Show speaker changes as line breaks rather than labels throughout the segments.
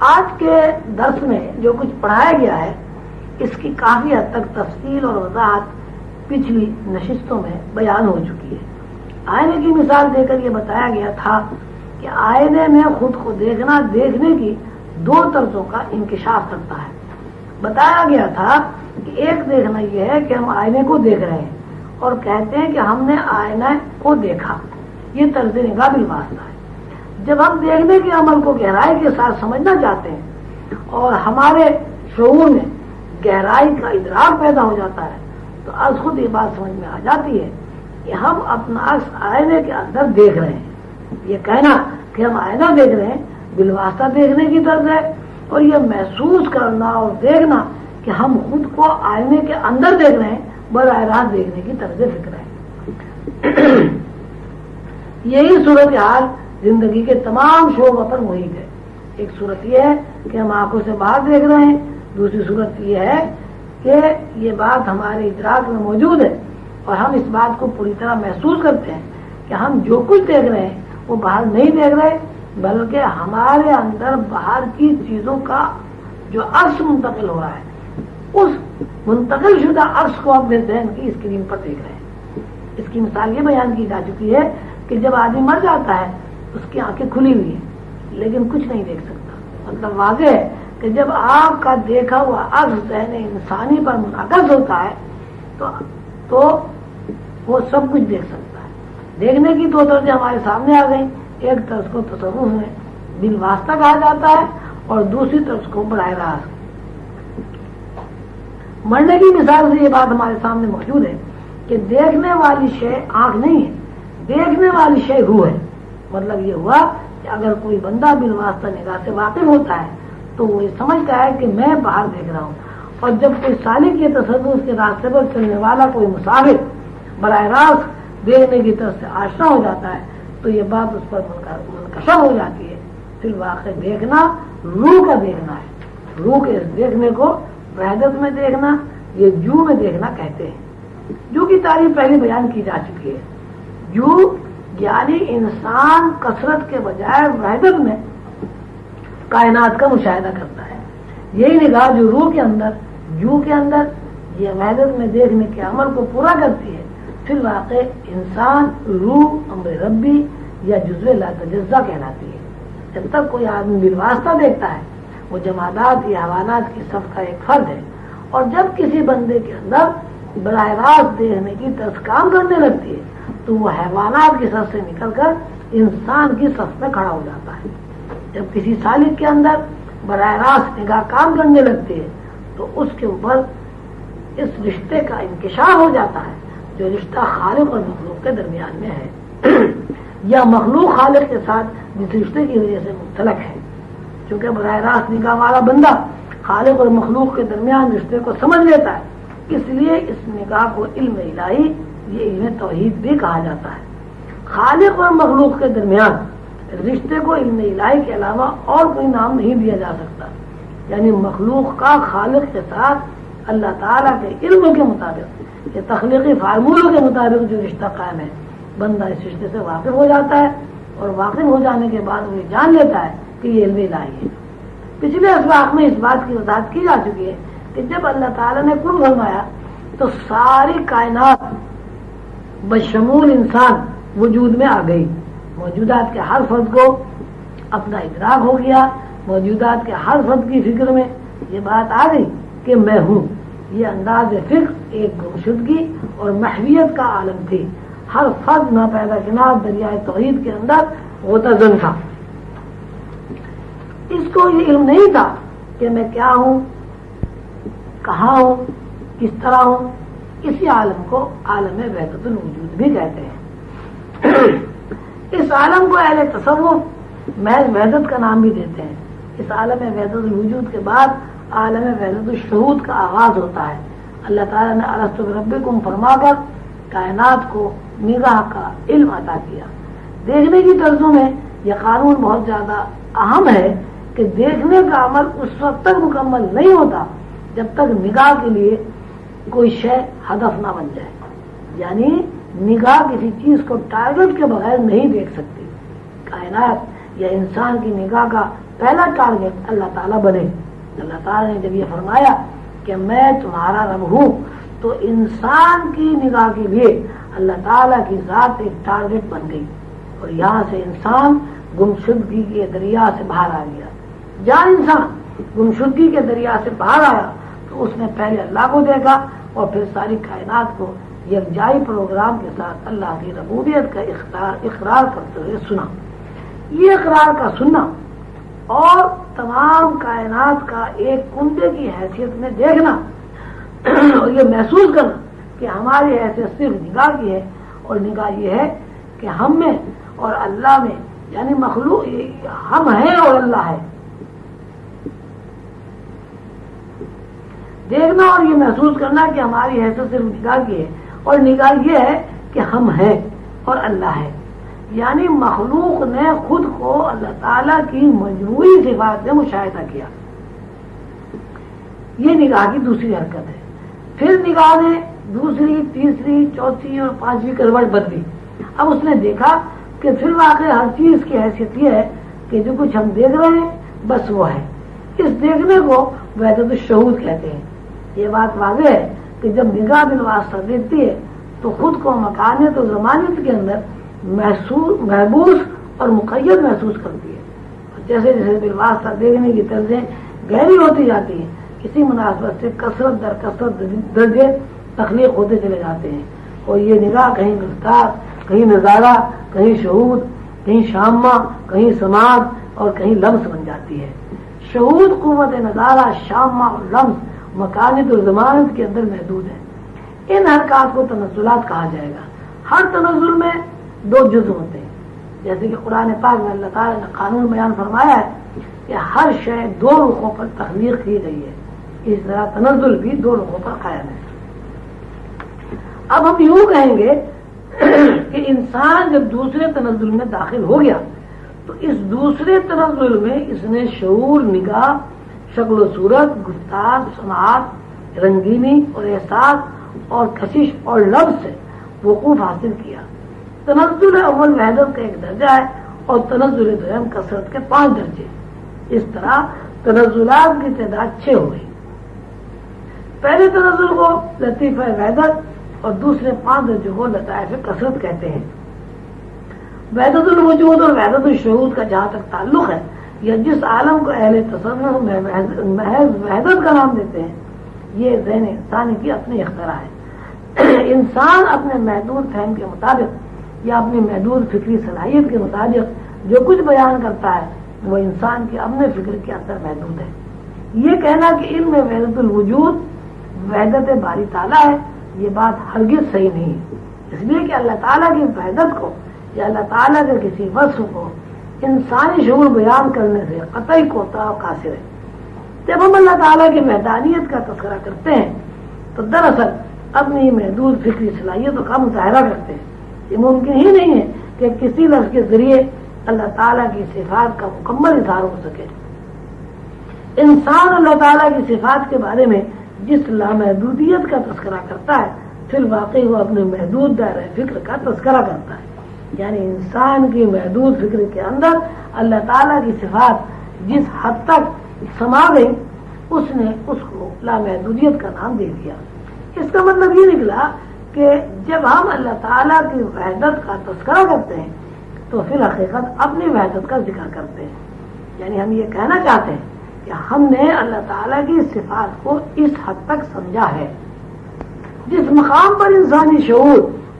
آج کے درس میں جو کچھ پڑھایا گیا ہے اس کی کافی حد تک تفصیل اور وضاحت پچھلی نشستوں میں بیان ہو چکی ہے۔ آئینے کی مثال دے کر یہ بتایا گیا تھا کہ آئینے میں خود کو دیکھنا دیکھنے کی دو طرزوں کا انکشاف کرتا ہے۔ بتایا گیا تھا کہ ایک دیکھنا یہ ہے کہ ہم آئینے کو دیکھ رہے ہیں اور کہتے ہیں کہ ہم نے آئینہ کو دیکھا، یہ طرز نگاہ بالواسطہ ہے۔ جب ہم دیکھنے کے عمل کو گہرائی کے ساتھ سمجھنا چاہتے ہیں اور ہمارے شعور میں گہرائی کا ادراک پیدا ہو جاتا ہے تو از خود یہ بات سمجھ میں آ جاتی ہے کہ ہم اپنا عکس آئینے کے اندر دیکھ رہے ہیں۔ یہ کہنا کہ ہم آئینہ دیکھ رہے ہیں بالواسطہ دیکھنے کی طرز ہے، اور یہ محسوس کرنا اور دیکھنا کہ ہم خود کو آئینے کے اندر دیکھ رہے ہیں براہ راست دیکھنے کی طرز فکر ہے۔ یہی صورتحال زندگی کے تمام شعبوں پر محیط ہے۔ ایک صورت یہ ہے کہ ہم آنکھوں سے باہر دیکھ رہے ہیں، دوسری صورت یہ ہے کہ یہ بات ہمارے ادراک میں موجود ہے اور ہم اس بات کو پوری طرح محسوس کرتے ہیں کہ ہم جو کچھ دیکھ رہے ہیں وہ باہر نہیں دیکھ رہے بلکہ ہمارے اندر باہر کی چیزوں کا جو عکس منتقل ہو رہا ہے اس منتقل شدہ عکس کو اپنے ذہن کی اسکرین پر دیکھ رہے ہیں۔ اس کی مثال یہ بیان کی جا چکی ہے کہ جب آدمی مر جاتا ہے اس کی آنکھیں کھلی ہوئی ہیں لیکن کچھ نہیں دیکھ سکتا۔ مطلب واضح ہے کہ جب آپ کا دیکھا ہوا عکس ذہن انسانی پر منعکس ہوتا ہے تو وہ سب کچھ دیکھ سکتا ہے۔ دیکھنے کی دو طرزیں ہمارے سامنے آ گئیں، ایک طرز کو تصرف میں بالواسطہ کہا جاتا ہے اور دوسری طرز کو براہ راست۔ مرنے کی مثال سے یہ بات ہمارے سامنے موجود ہے کہ دیکھنے والی شے آنکھ نہیں ہے، دیکھنے والی شے روح ہے۔ مطلب یہ ہوا کہ اگر کوئی بندہ بالواسطہ نگاہ سے واقف ہوتا ہے تو وہ یہ سمجھتا ہے کہ میں باہر دیکھ رہا ہوں، اور جب کوئی سالک کے تصرف کے راستے پر چلنے والا کوئی مسافر براہ راست دیکھنے کی طرف سے آشنا ہو جاتا ہے تو یہ بات اس پر منکشف ہو جاتی ہے۔ پھر واقع دیکھنا روح کا دیکھنا ہے۔ روح کے دیکھنے کو وحدت میں دیکھنا، یہ جو میں دیکھنا کہتے ہیں۔ جو کی تعریف پہلے بیان کی جا چکی ہے۔ جو یعنی انسان کثرت کے بجائے وحدت میں کائنات کا مشاہدہ کرتا ہے۔ یہی نگاہ جو روح کے اندر، جو کے اندر یہ وحدت میں دیکھنے کے عمل کو پورا کرتی ہے، پھر واقع انسان روح امر ربی یا جزو لا تجزا کہلاتی ہے۔ جب تک کوئی آدمی بالواسطہ دیکھتا ہے وہ جمادات یا حیوانات کی صف کا ایک فرد ہے، اور جب کسی بندے کے اندر براہ راست دیکھنے کی طرز کام کرنے لگتی ہے تو وہ حیوانات کی صف سے نکل کر انسان کی صف میں کھڑا ہو جاتا ہے۔ جب کسی سالک کے اندر براہ راست نگاہ کام کرنے لگتی ہے تو اس کے اوپر اس رشتے کا انکشاف ہو جاتا ہے جو رشتہ خالق اور مخلوق کے درمیان میں ہے، یا مخلوق خالق کے ساتھ جس رشتے کی وجہ سے مختلف ہے۔ چونکہ براہ راست نگاہ والا بندہ خالق اور مخلوق کے درمیان رشتے کو سمجھ لیتا ہے، اس لیے اس نگاہ کو علم الہی، یہ علم توحید بھی کہا جاتا ہے۔ خالق اور مخلوق کے درمیان رشتے کو علم الہی کے علاوہ اور کوئی نام نہیں دیا جا سکتا، یعنی مخلوق کا خالق کے ساتھ اللہ تعالیٰ کے علم کے مطابق، یہ تخلیقی فارمولوں کے مطابق جو رشتہ قائم ہے، بندہ اس رشتے سے واقف ہو جاتا ہے، اور واقف ہو جانے کے بعد وہ یہ جان لیتا ہے کہ یہ علم الہی ہے۔ پچھلے اسباق میں اس بات کی وضاحت کی جا چکی ہے کہ جب اللہ تعالیٰ نے کن فرمایا تو ساری کائنات بشمول انسان وجود میں آ گئی۔ موجودات کے ہر فرد کو اپنا ادراک ہو گیا، موجودات کے ہر فرد کی فکر میں یہ بات آ گئی کہ میں ہوں۔ یہ انداز فکر ایک گمشدگی اور محویت کا عالم تھی۔ ہر فرد ناپیدا کنار دریائے توحید کے اندر غوطہ تھا۔ اس کو یہ علم نہیں تھا کہ میں کیا ہوں، کہاں ہوں، کس طرح ہوں۔ اسی عالم کو عالم وحدت الوجود بھی کہتے ہیں۔ اس عالم کو اہل تصوف محض وحدت کا نام بھی دیتے ہیں۔ اس عالم وحدت الوجود کے بعد عالم وحدت الشہود کا آغاز ہوتا ہے۔ اللہ تعالیٰ نے الستو بربکم فرما کر کائنات کو نگاہ کا علم عطا کیا۔ دیکھنے کی طرزوں میں یہ قانون بہت زیادہ اہم ہے کہ دیکھنے کا عمل اس وقت تک مکمل نہیں ہوتا جب تک نگاہ کے لیے کوئی شے ہدف نہ بن جائے، یعنی نگاہ کسی چیز کو ٹارگٹ کے بغیر نہیں دیکھ سکتی۔ کائنات یا انسان کی نگاہ کا پہلا ٹارگیٹ اللہ تعالیٰ بنے. اللہ تعالیٰ نے جب یہ فرمایا کہ میں تمہارا رب ہوں تو انسان کی نگاہ کے لیے اللہ تعالیٰ کی ذات ایک ٹارگیٹ بن گئی اور یہاں سے انسان گمشدگی کے دریا سے باہر آ گیا. جہاں انسان گمشدگی کے دریا سے باہر آیا تو اس نے پہلے اللہ کو دیکھا اور پھر ساری کائنات کو یکجائی پروگرام کے ساتھ اللہ کی ربوبیت کا اقرار کرتے ہوئے سنا. یہ اقرار کا سننا اور تمام کائنات کا ایک کنبے کی حیثیت میں دیکھنا اور یہ محسوس کرنا کہ ہماری حیثیت صرف نگاہ کی ہے اور نگاہ یہ ہے کہ ہم میں اور اللہ میں یعنی مخلوق ہم ہیں اور اللہ ہے. دیکھنا اور یہ محسوس کرنا کہ ہماری حیثیت صرف نگاہ کی ہے اور نگاہ یہ ہے کہ ہم ہیں اور اللہ ہے. یعنی مخلوق نے خود کو اللہ تعالیٰ کی مجموعی صفات میں مشاہدہ کیا. یہ نگاہ کی دوسری حرکت ہے. پھر نگاہ نے دوسری تیسری چوتھی اور پانچویں کروٹ بدلی. اب اس نے دیکھا کہ پھر واقع ہر چیز کی حیثیت یہ ہے کہ جو کچھ ہم دیکھ رہے ہیں بس وہ ہے. اس دیکھنے کو وحدت الشہود کہتے ہیں. یہ بات واضح ہے کہ جب نگاہ بالواسطہ دیکھتی ہے تو خود کو مکانیت اور زمانیت کے اندر محبوس اور مقید محسوس کرتی ہے. جیسے جیسے بالواسطہ دیکھنے کی طرزیں گہری ہوتی جاتی ہیں اسی مناسبت سے کثرت در کثرت درجے تخلیق ہوتے چلے جاتے ہیں اور یہ نگاہ کہیں گفتار کہیں نظارہ کہیں شہود کہیں شامہ کہیں سماعت اور کہیں لمس بن جاتی ہے. شہود قوت نظارہ شامہ اور لمس مکانت اور زمانت کے اندر محدود ہے. ان حرکات کو تنزلات کہا جائے گا. ہر تنزل میں دو جز ہوتے ہیں. جیسے کہ قرآن پاک میں اللہ تعالیٰ نے قانون بیان فرمایا ہے کہ ہر شے دو رخوں پر تخلیق کی گئی ہے. اس طرح تنزل بھی دو رخوں پر قائم ہے. اب ہم یوں کہیں گے کہ انسان جب دوسرے تنزل میں داخل ہو گیا تو اس دوسرے تنزل میں اس نے شعور نگاہ شکل و صورت گفتار سماعت رنگینی اور احساس اور کشش اور لفظ سے وقوف حاصل کیا. تنزل اول وحدت کا ایک درجہ ہے اور تنزل دوم کثرت کے 5 درجے. اس طرح تنزلات کی تعداد 6 ہوئی. پہلے تنزل کو لطیفہ وحدت اور دوسرے 5 درجے کو لطائف کثرت کہتے ہیں. وحدت الوجود اور وحدت الشہود کا جہاں تک تعلق ہے یا جس عالم کو اہل تصوف میں محض وحدت کا نام دیتے ہیں یہ ذہن انسانی کی اپنی اختراع ہے. انسان اپنے محدود فہم کے مطابق یا اپنی محدود فکری صلاحیت کے مطابق جو کچھ بیان کرتا ہے وہ انسان کے اپنے فکر کے اندر محدود ہے. یہ کہنا کہ علم میں وحدت الوجود وحدت باری تعالیٰ ہے یہ بات ہرگز صحیح نہیں ہے. اس لیے کہ اللہ تعالیٰ کی وحدت کو یا اللہ تعالیٰ کے کسی وصف کو انسانی شعور بیان کرنے سے قطعی کوتاہ قاصر ہے. جب ہم اللہ تعالیٰ کی وحدانیت کا تذکرہ کرتے ہیں تو دراصل اپنی محدود فکری صلاحیتوں کا مظاہرہ کرتے ہیں. یہ ممکن ہی نہیں ہے کہ کسی لفظ کے ذریعے اللہ تعالیٰ کی صفات کا مکمل اظہار ہو سکے. انسان اللہ تعالیٰ کی صفات کے بارے میں جس لامحدودیت کا تذکرہ کرتا ہے پھر واقعی وہ اپنے محدود دائرہ فکر کا تذکرہ کرتا ہے. یعنی انسان کی محدود فکر کے اندر اللہ تعالیٰ کی صفات جس حد تک سما گئی اس نے اس کو لامحدودیت کا نام دے دیا. اس کا مطلب یہ نکلا کہ جب ہم اللہ تعالیٰ کی وحدت کا تذکرہ کرتے ہیں تو پھر حقیقت اپنی وحدت کا ذکر کرتے ہیں. یعنی ہم یہ کہنا چاہتے ہیں کہ ہم نے اللہ تعالیٰ کی صفات کو اس حد تک سمجھا ہے جس مقام پر انسانی شعور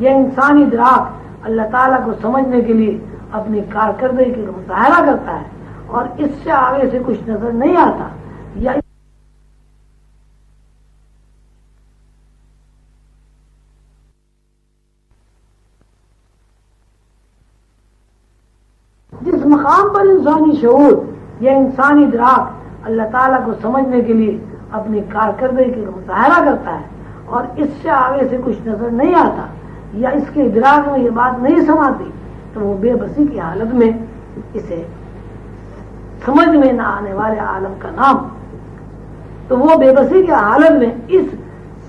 یا انسانی ادراک اللہ تعالیٰ کو سمجھنے کے لیے اپنی کارکردگی کا مظاہرہ کرتا ہے اور اس سے آگے سے کچھ نظر نہیں آتا یا جس مقام پر انسانی شعور یا انسانی ادراک اللہ تعالیٰ کو سمجھنے کے لیے اپنی کارکردگی کا مظاہرہ کرتا ہے اور اس سے آگے سے کچھ نظر نہیں آتا یا اس کے ادراک میں یہ بات نہیں سماتی تو وہ بے بسی کی حالت میں اسے سمجھ میں نہ آنے والے عالم کا نام بے بسی کی حالت میں اس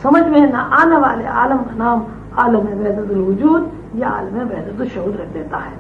سمجھ میں نہ آنے والے عالم کا نام عالم وحدت الوجود یا عالم وحدت الشہود رکھ دیتا ہے.